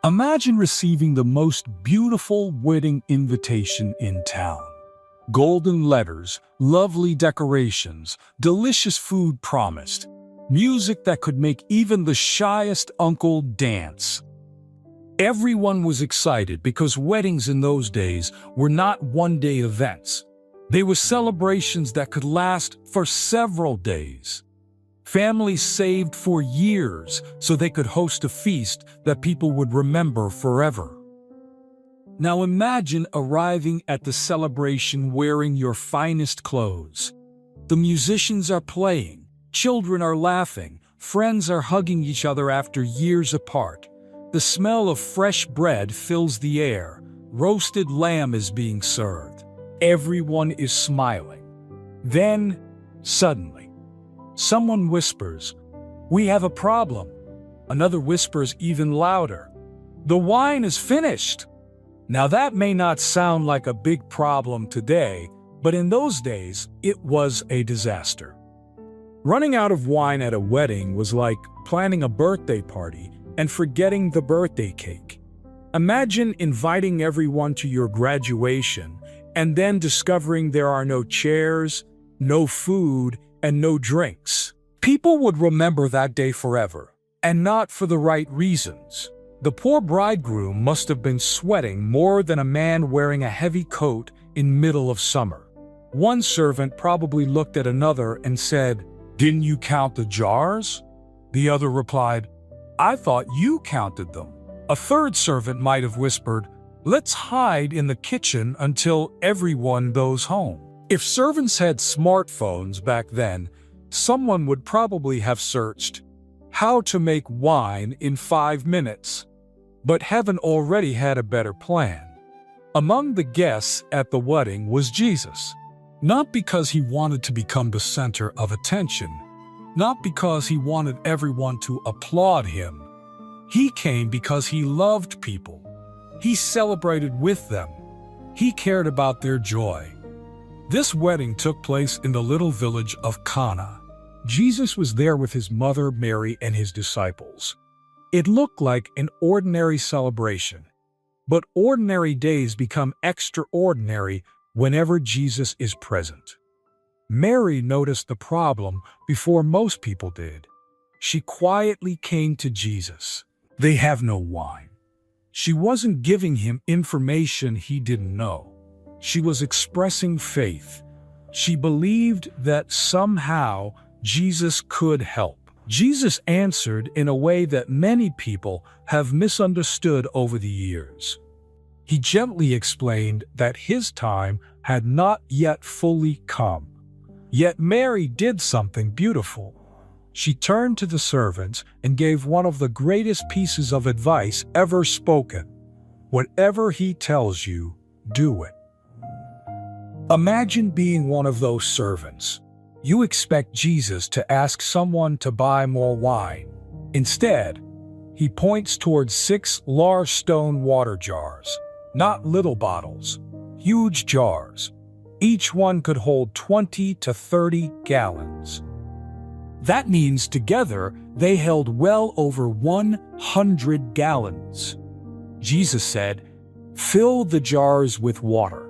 Imagine receiving the most beautiful wedding invitation in town. Golden letters, lovely decorations, delicious food promised, music that could make even the shyest uncle dance. Everyone was excited because weddings in those days were not one-day events. They were celebrations that could last for several days. Families saved for years so they could host a feast that people would remember forever. Now imagine arriving at the celebration wearing your finest clothes. The musicians are playing, children are laughing, friends are hugging each other after years apart. The smell of fresh bread fills the air, roasted lamb is being served. Everyone is smiling. Then, suddenly, someone whispers, "We have a problem." Another whispers even louder, "The wine is finished." Now that may not sound like a big problem today, but in those days, it was a disaster. Running out of wine at a wedding was like planning a birthday party and forgetting the birthday cake. Imagine inviting everyone to your graduation and then discovering there are no chairs, no food, and no drinks. People would remember that day forever, and not for the right reasons. The poor bridegroom must have been sweating more than a man wearing a heavy coat in middle of summer. One servant probably looked at another and said, "Didn't you count the jars?" The other replied, "I thought you counted them." A third servant might have whispered, "Let's hide in the kitchen until everyone goes home." If servants had smartphones back then, someone would probably have searched, "How to make wine in 5 minutes." But heaven already had a better plan. Among the guests at the wedding was Jesus. Not because he wanted to become the center of attention, not because he wanted everyone to applaud him. He came because he loved people. He celebrated with them. He cared about their joy. This wedding took place in the little village of Cana. Jesus was there with his mother Mary and his disciples. It looked like an ordinary celebration, but ordinary days become extraordinary whenever Jesus is present. Mary noticed the problem before most people did. She quietly came to Jesus. "They have no wine." She wasn't giving him information he didn't know. She was expressing faith. She believed that somehow Jesus could help. Jesus answered in a way that many people have misunderstood over the years. He gently explained that his time had not yet fully come. Yet Mary did something beautiful. She turned to the servants and gave one of the greatest pieces of advice ever spoken. Whatever he tells you, do it. Imagine being one of those servants. You expect Jesus to ask someone to buy more wine. Instead, he points towards 6 large stone water jars, not little bottles, huge jars. Each one could hold 20 to 30 gallons. That means together they held well over 100 gallons. Jesus said, "Fill the jars with water."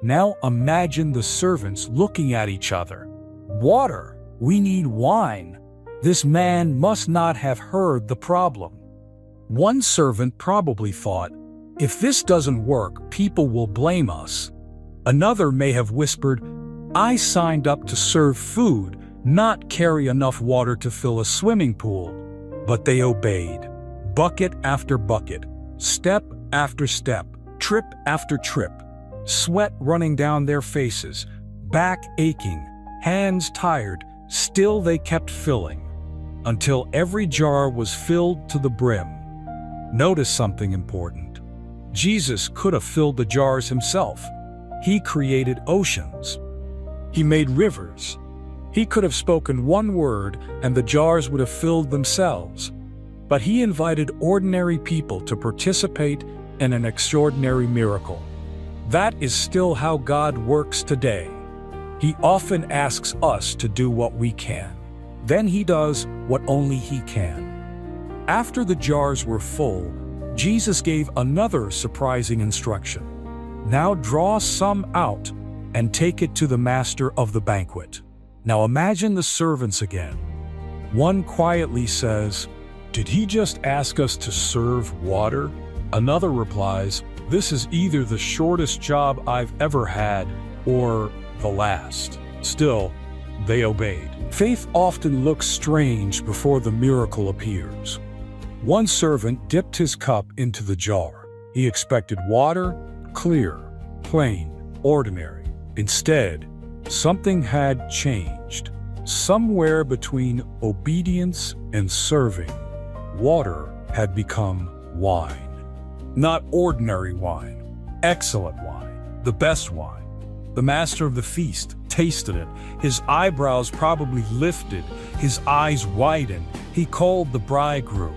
Now imagine the servants looking at each other. "Water? We need wine." This man must not have heard the problem. One servant probably thought, "If this doesn't work, people will blame us." Another may have whispered, "I signed up to serve food, not carry enough water to fill a swimming pool." But they obeyed. Bucket after bucket, step after step, trip after trip, sweat running down their faces, back aching, hands tired, still they kept filling, until every jar was filled to the brim. Notice something important. Jesus could have filled the jars himself. He created oceans. He made rivers. He could have spoken one word and the jars would have filled themselves. But he invited ordinary people to participate in an extraordinary miracle. That is still how God works today. He often asks us to do what we can. Then he does what only he can. After the jars were full, Jesus gave another surprising instruction. Now draw some out and take it to the master of the banquet. Now imagine the servants again. One quietly says, "Did he just ask us to serve water?" Another replies, "This is either the shortest job I've ever had or the last." Still, they obeyed. Faith often looks strange before the miracle appears. One servant dipped his cup into the jar. He expected water, clear, plain, ordinary. Instead, something had changed. Somewhere between obedience and serving, water had become wine. Not ordinary wine, excellent wine, the best wine. The master of the feast tasted it. His eyebrows probably lifted, his eyes widened. He called the bridegroom.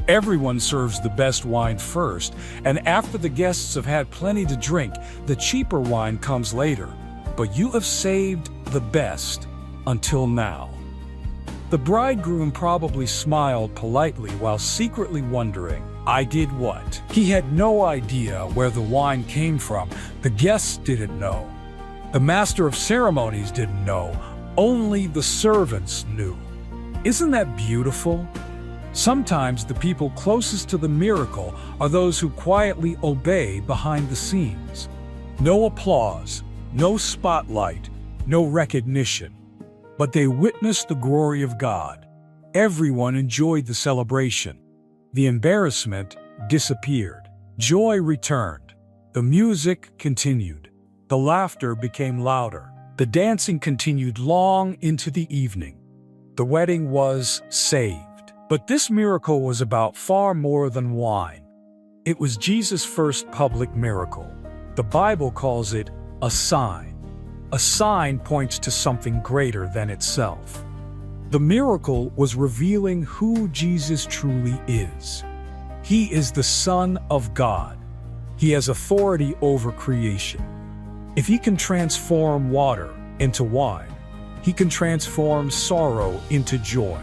Everyone serves the best wine first, and after the guests have had plenty to drink, the cheaper wine comes later. But you have saved the best until now. The bridegroom probably smiled politely while secretly wondering, I did what? He had no idea where the wine came from. The guests didn't know. The master of ceremonies didn't know. Only the servants knew. Isn't that beautiful? Sometimes the people closest to the miracle are those who quietly obey behind the scenes. No applause, no spotlight, no recognition. But they witnessed the glory of God. Everyone enjoyed the celebration. The embarrassment disappeared. Joy returned. The music continued. The laughter became louder. The dancing continued long into the evening. The wedding was saved. But this miracle was about far more than wine. It was Jesus' first public miracle. The Bible calls it a sign. A sign points to something greater than itself. The miracle was revealing who Jesus truly is. He is the Son of God. He has authority over creation. If he can transform water into wine, he can transform sorrow into joy,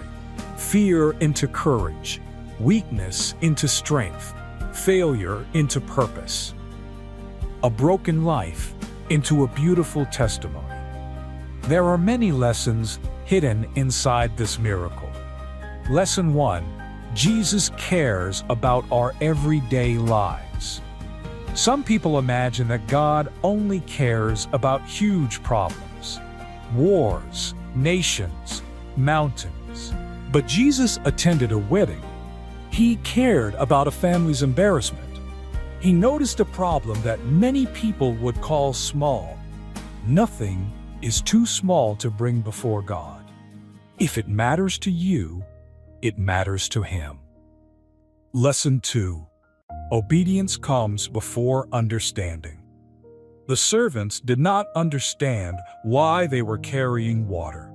fear into courage, weakness into strength, failure into purpose, a broken life into a beautiful testimony. There are many lessons hidden inside this miracle. Lesson 1: Jesus cares about our everyday lives. Some people imagine that God only cares about huge problems, wars, nations, mountains. But Jesus attended a wedding. He cared about a family's embarrassment. He noticed a problem that many people would call small. Nothing is too small to bring before God. If it matters to you, it matters to Him. Lesson 2: Obedience comes before understanding. The servants did not understand why they were carrying water.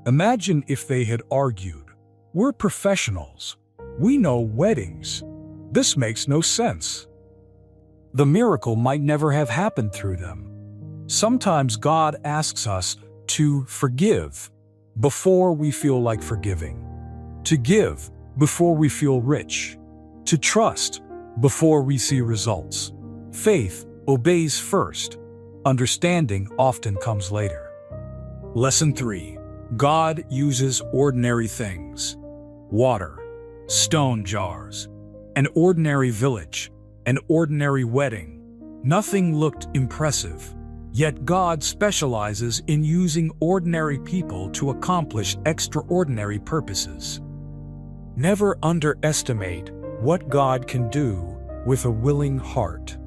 Imagine if they had argued, "We're professionals. We know weddings. This makes no sense." The miracle might never have happened through them. Sometimes God asks us to forgive before we feel like forgiving, to give before we feel rich, to trust before we see results. Faith obeys first. Understanding often comes later. Lesson 3: God uses ordinary things. Water, stone jars, an ordinary village, an ordinary wedding. Nothing looked impressive. Yet God specializes in using ordinary people to accomplish extraordinary purposes. Never underestimate what God can do with a willing heart.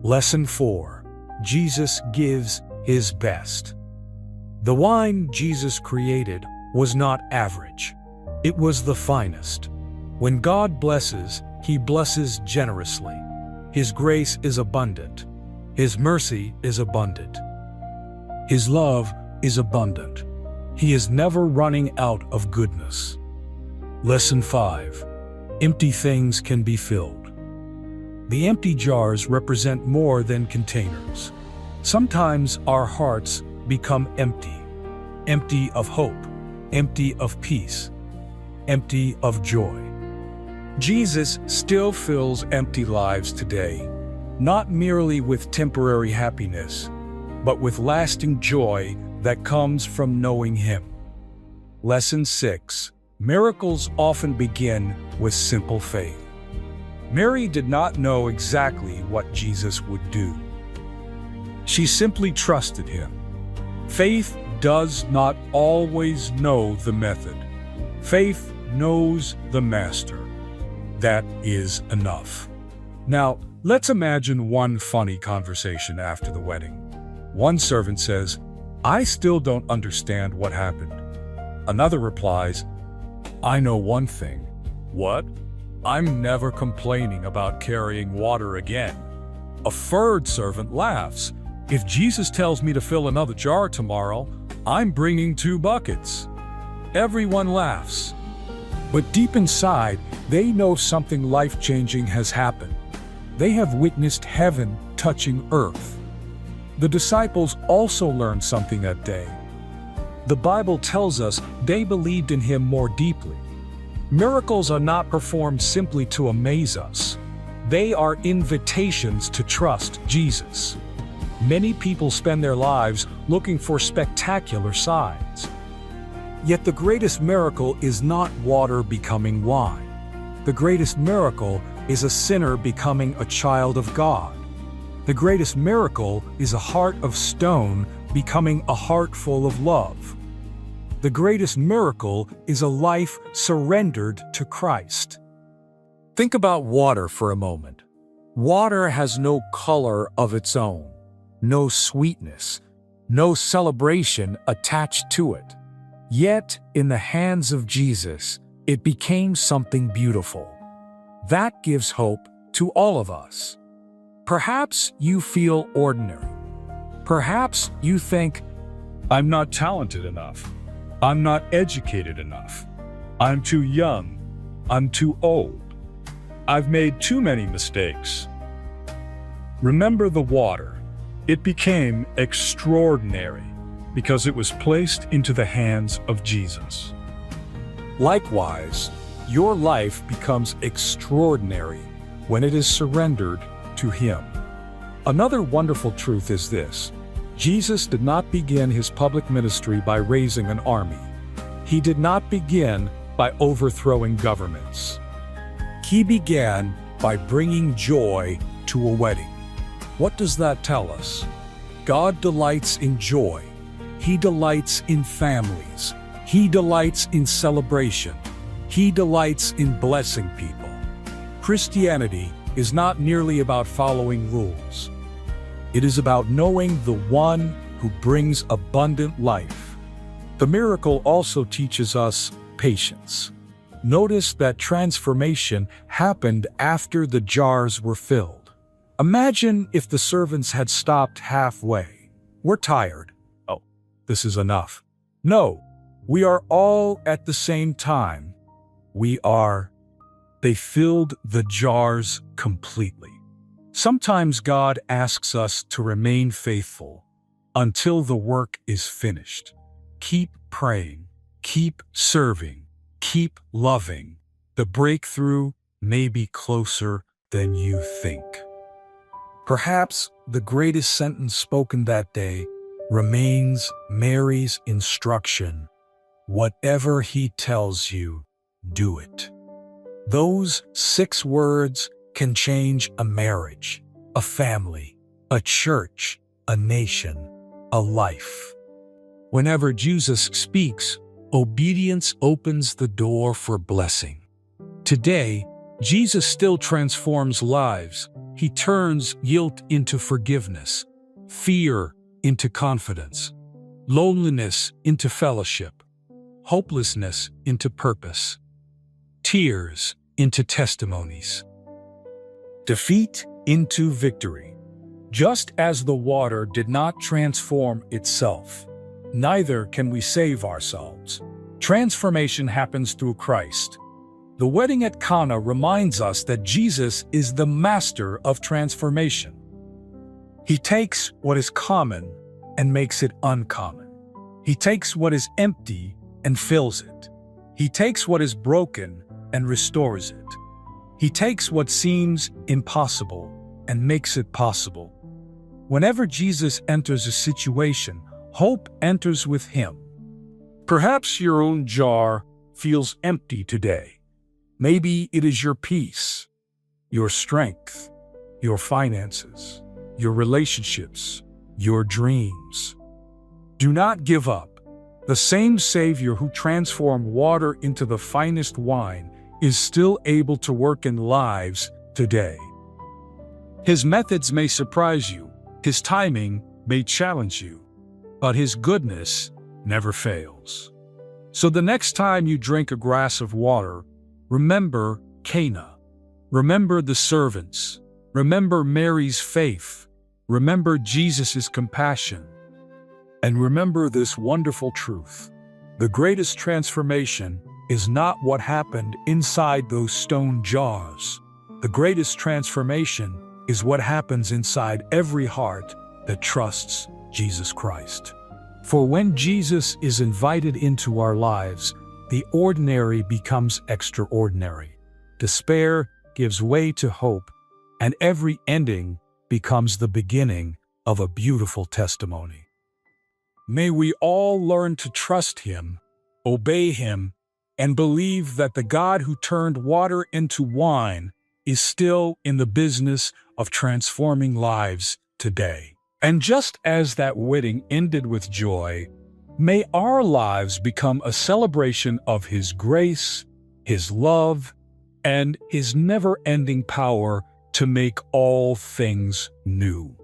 Lesson 4: Jesus gives His best. The wine Jesus created was not average. It was the finest. When God blesses, He blesses generously. His grace is abundant. His mercy is abundant. His love is abundant. He is never running out of goodness. Lesson 5: Empty things can be filled. The empty jars represent more than containers. Sometimes our hearts become empty. Empty of hope, empty of peace, empty of joy. Jesus still fills empty lives today, not merely with temporary happiness, but with lasting joy that comes from knowing Him. Lesson 6. Miracles often begin with simple faith. Mary did not know exactly what Jesus would do. She simply trusted Him. Faith does not always know the method. Faith knows the Master. That is enough. Now, let's imagine one funny conversation after the wedding. One servant says, "I still don't understand what happened." Another replies, "I know one thing." "What?" "I'm never complaining about carrying water again." A third servant laughs. "If Jesus tells me to fill another jar tomorrow, I'm bringing 2 buckets." Everyone laughs. But deep inside, they know something life-changing has happened. They have witnessed heaven touching earth. The disciples also learned something that day. The Bible tells us they believed in Him more deeply. Miracles are not performed simply to amaze us. They are invitations to trust Jesus. Many people spend their lives looking for spectacular signs. Yet the greatest miracle is not water becoming wine. The greatest miracle is a sinner becoming a child of God. The greatest miracle is a heart of stone becoming a heart full of love. The greatest miracle is a life surrendered to Christ. Think about water for a moment. Water has no color of its own, no sweetness, no celebration attached to it. Yet, in the hands of Jesus, it became something beautiful. That gives hope to all of us. Perhaps you feel ordinary. Perhaps you think, "I'm not talented enough. I'm not educated enough. I'm too young. I'm too old. I've made too many mistakes." Remember the water. It became extraordinary because it was placed into the hands of Jesus. Likewise, your life becomes extraordinary when it is surrendered to Him. Another wonderful truth is this: Jesus did not begin His public ministry by raising an army. He did not begin by overthrowing governments. He began by bringing joy to a wedding. What does that tell us? God delights in joy. He delights in families. He delights in celebration. He delights in blessing people. Christianity is not merely about following rules. It is about knowing the one who brings abundant life. The miracle also teaches us patience. Notice that transformation happened after the jars were filled. Imagine if the servants had stopped halfway. "We're tired. Oh, this is enough." No, we are all at the same time. They filled the jars completely. Sometimes God asks us to remain faithful until the work is finished. Keep praying, keep serving, keep loving. The breakthrough may be closer than you think. Perhaps the greatest sentence spoken that day remains Mary's instruction: "Whatever He tells you, do it." Those 6 words can change a marriage, a family, a church, a nation, a life. Whenever Jesus speaks, obedience opens the door for blessing. Today, Jesus still transforms lives. He turns guilt into forgiveness, fear into confidence, loneliness into fellowship, hopelessness into purpose, tears into testimonies, defeat into victory. Just as the water did not transform itself, neither can we save ourselves. Transformation happens through Christ. The wedding at Cana reminds us that Jesus is the master of transformation. He takes what is common and makes it uncommon. He takes what is empty and fills it. He takes what is broken and restores it. He takes what seems impossible and makes it possible. Whenever Jesus enters a situation, hope enters with him. Perhaps your own jar feels empty today. Maybe it is your peace, your strength, your finances, your relationships, your dreams. Do not give up. The same Savior who transformed water into the finest wine is still able to work in lives today. His methods may surprise you, his timing may challenge you, but his goodness never fails. So the next time you drink a glass of water, remember Cana. Remember the servants. Remember Mary's faith. Remember Jesus' compassion. And remember this wonderful truth. The greatest transformation is not what happened inside those stone jars. The greatest transformation is what happens inside every heart that trusts Jesus Christ. For when Jesus is invited into our lives, the ordinary becomes extraordinary. Despair gives way to hope, and every ending becomes the beginning of a beautiful testimony. May we all learn to trust Him, obey Him, and believe that the God who turned water into wine is still in the business of transforming lives today. And just as that wedding ended with joy, may our lives become a celebration of His grace, His love, and His never-ending power to make all things new.